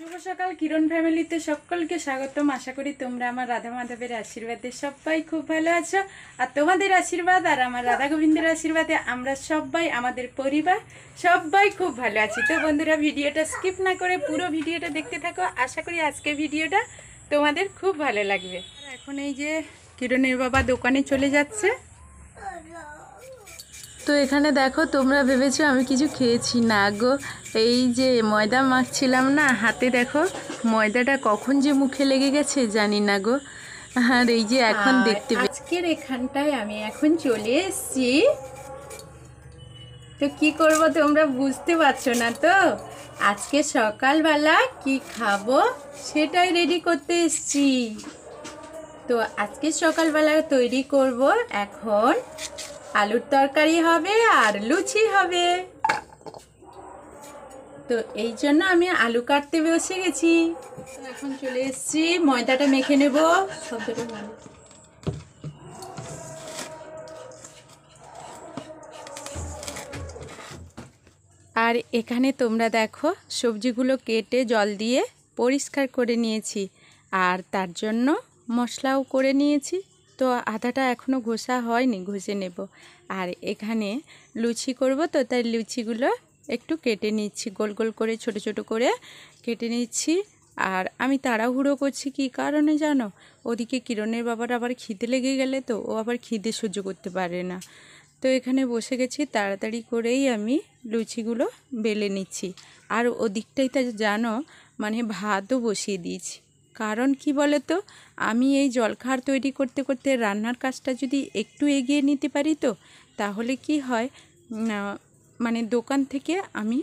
শুভ সকাল কিরণ ফ্যামিলিতে সকলকে স্বাগতম। আশা করি তোমরা আমার রাধা মাধবের আশীর্বাদে সবাই খুব ভালো আছো, আর তোমাদের আশীর্বাদ আর আমার রাধা গোবিন্দের আশীর্বাদে আমরা সবাই আমাদের পরিবার সবাই খুব ভালো আছি। তো বন্ধুরা, ভিডিওটা স্কিপ না করে পুরো ভিডিওটা দেখতে থাকো। আশা করি আজকে ভিডিওটা তোমাদের খুব ভালো লাগবে। এখন এই যে কিরণের বাবা দোকানে চলে যাচ্ছে। তো এখানে দেখো, তোমরা ভেবেছো আমি কিছু খেয়েছি না গো। এই যে ময়দা মাখছিলাম না, হাতে দেখো ময়দাটা কখন যে মুখে লেগে গেছে জানি না গো। আর এই যে এখন দেখতে আজকের এখানটায় আমি এখন চলে এসেছি। তো কি করব তোমরা বুঝতে পারছো না তো? আজকে সকালবেলা কি খাবো সেটাই রেডি করতে এসেছি। তো আজকে সকালবেলা তৈরি করব এখন আলুর তরকারি হবে আর লুচি হবে। তো এই জন্য আমি আলু কাটতে বসে গেছি। তো এখন চলে এসেছি, ময়দাটা মেখে নেব। শব্দটা ভালো। আর এখানে তোমরা দেখো সবজিগুলো কেটে জল দিয়ে পরিষ্কার করে নিয়েছি, আর তার জন্য মশলাও করে নিয়েছি। তো আদাটা এখনও ঘষা হয়নি, ঘষে নেব। আর এখানে লুচি করব, তো তাই লুচিগুলো একটু কেটে নিচ্ছি, গোল গোল করে ছোট ছোট করে কেটে নিচ্ছি। আর আমি তাড়াহুড়ো করছি কি কারণে জানো? ওদিকে কিরণের বাবার আবার খিদে লেগে গেলে তো ও আবার খিদে সহ্য করতে পারে না। তো এখানে বসে গেছি, তাড়াতাড়ি করেই আমি লুচিগুলো বেলে নিচ্ছি। আর ওদিকটাই জানো, মানে ভাতও বসিয়ে দিয়েছি। কারণ কি বলে তো, আমি এই জলখাবার তৈরি করতে করতে রান্নার কাজটা যদি একটু এগিয়ে নিতে পারি তো তাহলে কি হয়, মানে দোকান থেকে আমি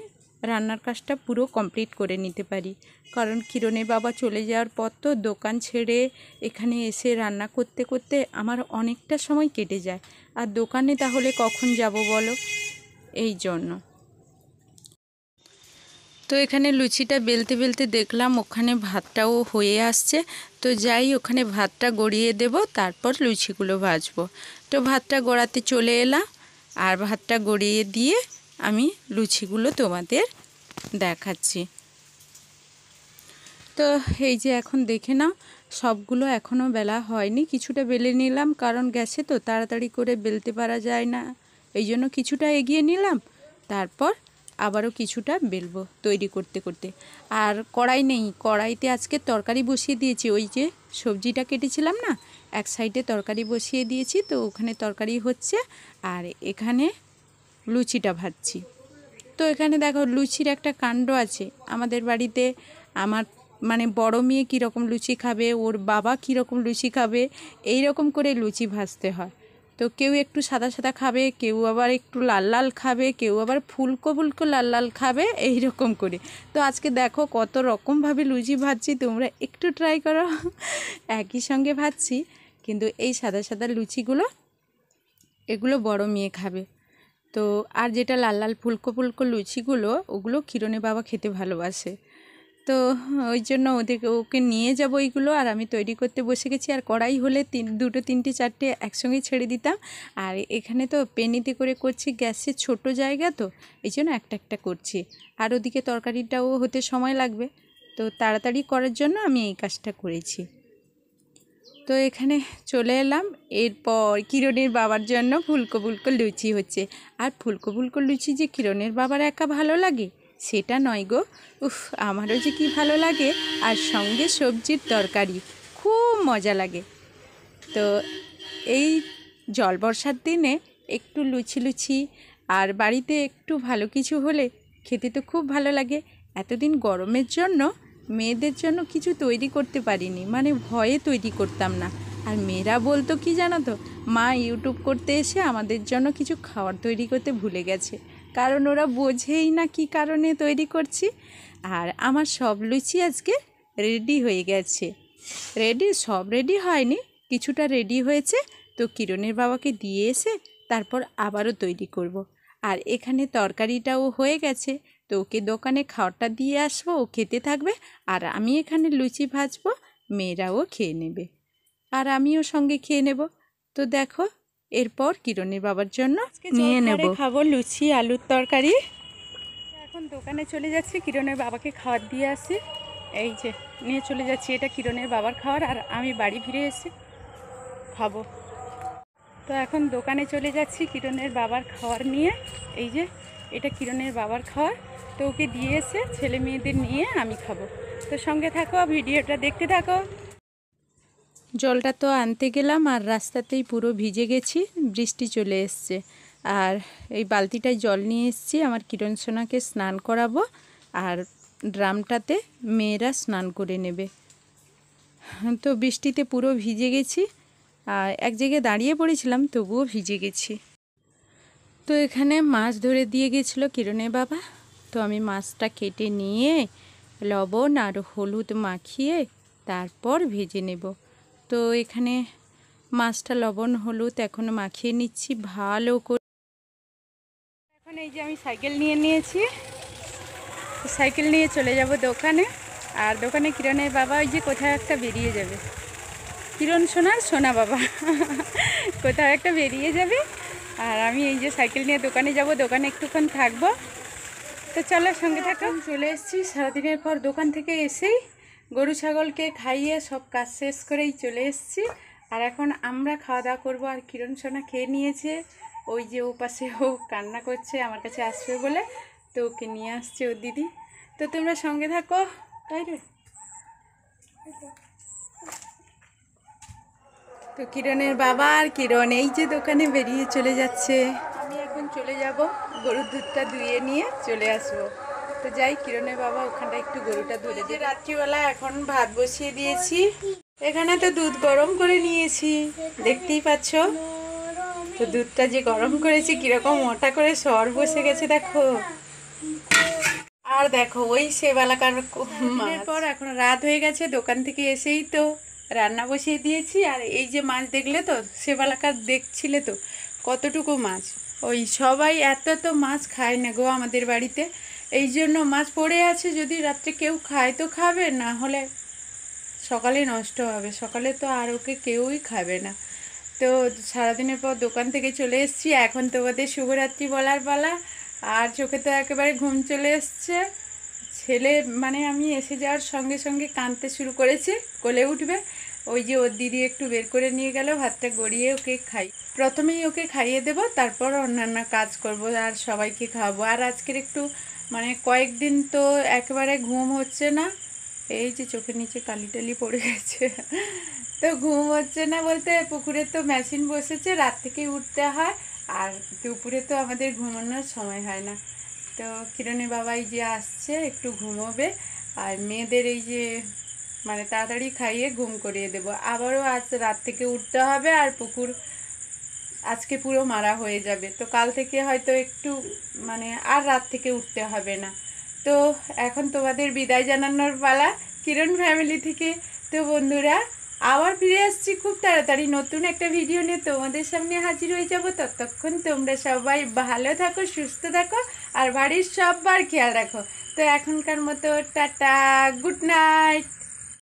রান্নার কাজটা পুরো কমপ্লিট করে নিতে পারি। কারণ কিরণের বাবা চলে যাওয়ার পর তো দোকান ছেড়ে এখানে এসে রান্না করতে করতে আমার অনেকটা সময় কেটে যায়। আর দোকানে তাহলে কখন যাব বলো? এই জন্য। তো এখানে লুচিটা বেলতে বেলতে দেখলাম ওখানে ভাতটাও হয়ে আসছে। তো যাই ওখানে ভাতটা গড়িয়ে দেব, তারপর লুচিগুলো ভাজবো। তো ভাতটা গড়াতে চলে এলাম, আর ভাতটা গড়িয়ে দিয়ে আমি লুচিগুলো তোমাদের দেখাচ্ছি। তো এই যে এখন দেখে নাও, সবগুলো এখনও বেলা হয়নি, কিছুটা বেলে নিলাম। কারণ গ্যাসে তো তাড়াতাড়ি করে বেলতে পারা যায় না, এই জন্য কিছুটা এগিয়ে নিলাম। তারপর আবারও কিছুটা বেলবো তৈরি করতে করতে। আর কড়াই নেই, কড়াইতে আজকে তরকারি বসিয়ে দিয়েছি। ওই যে সবজিটা কেটেছিলাম না, এক সাইডে তরকারি বসিয়ে দিয়েছি, তো ওখানে তরকারি হচ্ছে আর এখানে লুচিটা ভাজছি। তো এখানে দেখো লুচির একটা কাণ্ড আছে আমাদের বাড়িতে। আমার মানে বড় মেয়ে কীরকম লুচি খাবে, ওর বাবা কীরকম লুচি খাবে, এই রকম করে লুচি ভাজতে হয়। তো কেউ একটু সাদা সাদা খাবে, কেউ আবার একটু লাল লাল খাবে, কেউ আবার ফুলকো ফুলকো লাল লাল খাবে, এই রকম করে। তো আজকে দেখো কত রকমভাবে লুচি ভাজছি, তোমরা একটু ট্রাই করো। একই সঙ্গে ভাজছি, কিন্তু এই সাদা সাদা লুচিগুলো এগুলো বড় মেয়ে খাবে। তো আর যেটা লাল লাল ফুলকো ফুলকো লুচিগুলো, ওগুলো কিরণের বাবা খেতে ভালোবাসে। তো ওই জন্য ওকে নিয়ে যাব এইগুলো। আর আমি তৈরি করতে বসে গেছি। আর কড়াই হলে দুটো তিনটে চারটে একসঙ্গে ছেড়ে দিতাম। আর এখানে তো পেনিতে করে করছি, গ্যাসের ছোট জায়গা তো এই জন্য একটা একটা করছি। আর ওদিকে তরকারিটাও হতে সময় লাগবে, তো তাড়াতাড়ি করার জন্য আমি এই কাজটা করেছি। তো এখানে চলে এলাম। এরপর কিরণের বাবার জন্য ফুলকো ফুলকো লুচি হচ্ছে। আর ফুলকো ফুলকো লুচি যে কিরণের বাবার একা ভালো লাগে সেটা নয় গো, উফ, আমারও যে কি ভালো লাগে। আর সঙ্গে সবজির তরকারি খুব মজা লাগে। তো এই জল বর্ষার দিনে একটু লুচি লুচি আর বাড়িতে একটু ভালো কিছু হলে খেতে তো খুব ভালো লাগে। এতদিন গরমের জন্য মেয়েদের জন্য কিছু তৈরি করতে পারিনি, মানে ভয়ে তৈরি করতাম না। আর মেয়েরা বলতো কি জানো তো, মা ইউটিউব করতে এসে আমাদের জন্য কিছু খাবার তৈরি করতে ভুলে গেছে। কারণ ওরা বোঝেই না কি কারণে তৈরি করছি। আর আমার সব লুচি আজকে রেডি হয়ে গেছে। সব রেডি হয়নি, কিছুটা রেডি হয়েছে। তো কিরণের বাবাকে দিয়ে এসে তারপর আবারও তৈরি করব। আর এখানে তরকারিটাও হয়ে গেছে, তো ওকে দোকানে খাওয়ারটা দিয়ে আসবো, ও খেতে থাকবে। আর আমি এখানে লুচি ভাজবো, মেয়েরাও খেয়ে নেবে আর আমিও সঙ্গে খেয়ে নেব। তো দেখো, এরপর কিরণের বাবার জন্য নিয়ে নেব, খাবো লুচি আলুর তরকারি। এখন দোকানে চলে যাচ্ছি, কিরণের বাবাকে খাওয়ার দিয়ে আসি। এই যে নিয়ে চলে যাচ্ছি, এটা কিরণের বাবার খাবার আর আমি বাড়ি ফিরে এসে খাবো। তো এখন দোকানে চলে যাচ্ছি কিরণের বাবার খাবার নিয়ে। এই যে এটা কিরণের বাবার খাবার, তো ওকে দিয়ে এসে ছেলে মেয়েদের নিয়ে আমি খাবো। তো সঙ্গে থাকো, ভিডিওটা দেখতে থাকো। জলটা তো আনতে গেলাম আর রাস্তাতেই পুরো ভিজে গেছি, বৃষ্টি চলে এসছে। আর এই বালতিটায় জল নিয়ে এসেছি, আমার কিরণ সোনাকে স্নান করাবো আর ড্রামটাতে মেয়েরা স্নান করে নেবে। তো বৃষ্টিতে পুরো ভিজে গেছি আর এক জায়গায় দাঁড়িয়ে পড়েছিলাম, তবুও ভিজে গেছি। তো এখানে মাছ ধরে দিয়ে গেছিলো কিরণের বাবা, তো আমি মাছটা কেটে নিয়ে লবণ আর হলুদ মাখিয়ে তারপর ভেজে নেব। তো এখানে মাছটা লবণ হলুদ এখন মাখিয়ে নিচ্ছি ভালো করে। এখন এই যে আমি সাইকেল নিয়ে নিয়েছি, সাইকেল নিয়ে চলে যাব দোকানে। আর দোকানে কিরণের বাবা ওই যে কোথাও একটা বেরিয়ে যাবে, কিরণ সোনার সোনা বাবা কোথাও একটা বেরিয়ে যাবে। আর আমি এই যে সাইকেল নিয়ে দোকানে যাব, দোকানে একটুক্ষণ থাকবো। তো চলো সঙ্গে থাকো। চলে এসেছি সারাদিনের পর দোকান থেকে এসেই গরু ছাগলকে খাইয়ে সব কাজ শেষ করেই চলে এসেছি। আর এখন আমরা খাওয়া দাওয়া করবো। আর কিরণ সোনা খেয়ে নিয়েছে, ওই যে ও পাশে ও কান্না করছে আমার কাছে আসবে বলে, তো ওকে নিয়ে আসছে ওর দিদি। তো তোমরা সঙ্গে থাকো। তাই রে, তো কিরণের বাবা আর কিরণ এই যে দোকানে বেরিয়ে চলে যাচ্ছে। আমি এখন চলে যাব, গরুর দুধটা ধুয়ে নিয়ে চলে আসবো। তো যাই, কিরণের বাবা ওখানটা একটু গরুটা ধরে দিয়ে। রাত্রিবেলা এখন ভাত বসিয়ে দিয়েছি, এখানে তো দুধ গরম করে নিয়েছি, দেখতেই পাচ্ছ। তো দুধটা যে গরম করেছি কিরকম মোটা করে সর বসে গেছে দেখো। আর দেখো ওই সেবালাকার পর এখন রাত হয়ে গেছে, দোকান থেকে এসেই তো রান্না বসিয়ে দিয়েছি। আর এই যে মাছ দেখলে তো, সেবালাকার দেখছিলে তো কতটুকু মাছ। ওই সবাই এত তো মাছ খায় না গো আমাদের বাড়িতে, এই জন্য মাছ পড়ে আছে। যদি রাত্রে কেউ খায় তো খাবে, না হলে সকালে নষ্ট হবে, সকালে তো আর ওকে কেউই খাবে না। তো সারাদিনের পর দোকান থেকে চলে এসেছি, এখন তোমাদের শুভরাত্রি বলার পালা। আর চোখে তো একেবারে ঘুম চলে এসছে। ছেলে মানে আমি এসে যাওয়ার সঙ্গে সঙ্গে কাঁদতে শুরু করেছে, কোলে উঠবে। ওই যে ওর দিদি একটু বের করে নিয়ে গেল, ভাতটা গড়িয়ে ওকে খাই, প্রথমেই ওকে খাইয়ে দেব, তারপর অন্যান্য কাজ করব আর সবাইকে খাওয়াবো। আর আজকের একটু মানে কয়েকদিন তো একেবারে ঘুম হচ্ছে না, এই যে চোখের নিচে কালি টালি পড়ে গেছে। তো ঘুম হচ্ছে না বলতে, পুকুরে তো মেশিন বসেছে, রাত থেকেই উঠতে হয়, আর দুপুরে তো আমাদের ঘুমানোর সময় হয় না। তো কিরণের বাবাই যে আসছে একটু ঘুমোবে, আর মেয়েদের এই যে মানে তাড়াতাড়ি খাইয়ে ঘুম করিয়ে দেবো। আবারও আজ রাত থেকে উঠতে হবে, আর পুকুর আজকে পুরো মারা হয়ে যাবে। তো কাল থেকে হয়তো একটু মানে আর রাত থেকে উঠতে হবে না। তো এখন তোমাদের বিদায় জানানোর পালা কিরণ ফ্যামিলি থেকে। তো বন্ধুরা আবার ফিরে আসছি খুব তাড়াতাড়ি নতুন একটা ভিডিও নিয়ে, তোমাদের সামনে হাজির হয়ে যাব। ততক্ষণ তোমরা সবাই ভালো থাকো, সুস্থ থাকো, আর বাড়ির সবার খেয়াল রাখো। তো এখনকার মতো টাটা, গুড নাইট।